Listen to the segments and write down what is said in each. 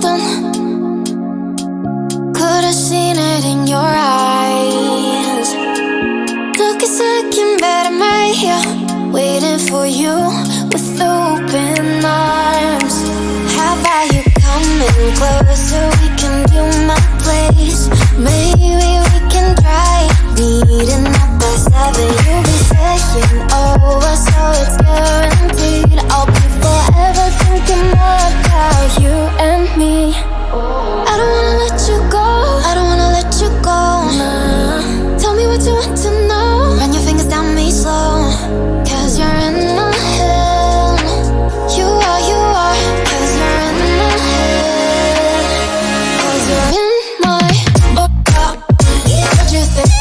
something. Could've seen it in your eyes. Took a second, but I'm right here, waiting for you with open arms. How about you coming closer? We can do my place. Maybe we can try meeting up by 7. You'll be saying over, so it's guaranteed. I'll be forever thinking more about you and me. I don't wanna let you go, I don't wanna let you go, nah. Tell me what you want to know. Run your fingers down me slow, cause you're in my head. You are, cause you're in my head. Cause you're in my what you think?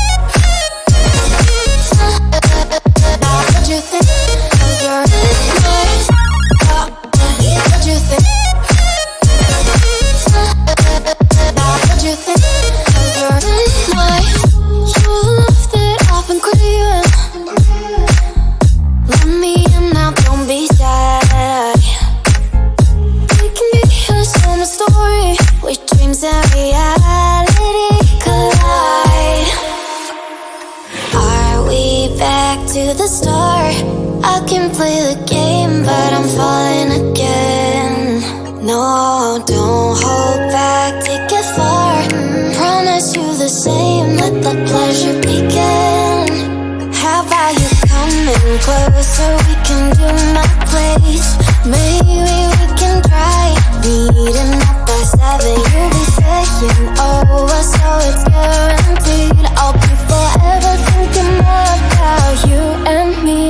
What you think? Cause you're in my what you think? What you think? Cause you're in my. You left it off and craving. Let me in now, don't be shy. We can be a summer story where dreams and reality collide. Are we back to the start? I can play the game, but I'm falling again. No, don't hold back, take it far. Promise you the same, let the pleasure begin. How about you coming closer? We can do my place. Maybe we can try meeting up by 7. You'll be saying over, so it's guaranteed. I'll be forever thinking more about you and me.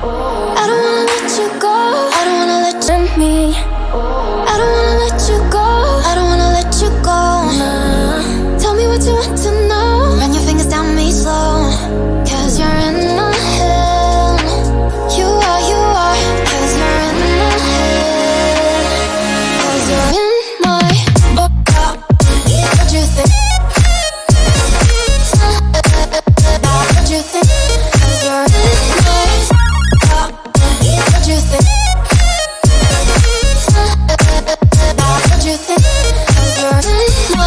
I don't wanna let you go, I don't wanna let you me. I don't wanna let you go, I don't wanna let you go, nah. Tell me what you want to know. Run your fingers down me slow, cause you're in my head. You are, cause you're in my head. Cause you're in my what you think? What you think? Cause you're in my what you think? What you think? Cause you're in my.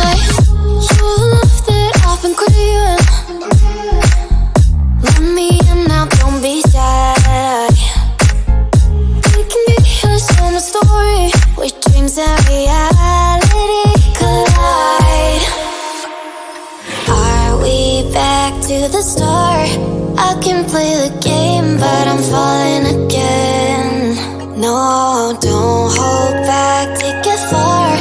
You left it off and craving. Let me in now, don't be shy. We can be a summer story where dreams and reality collide. Are we back to the start? I can play the game, but I'm falling again. No, don't hold back, take it far.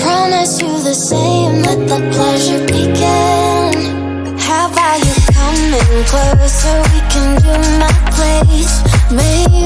Promise you the same, let the pleasure begin. How about you coming closer? We can do my place. Maybe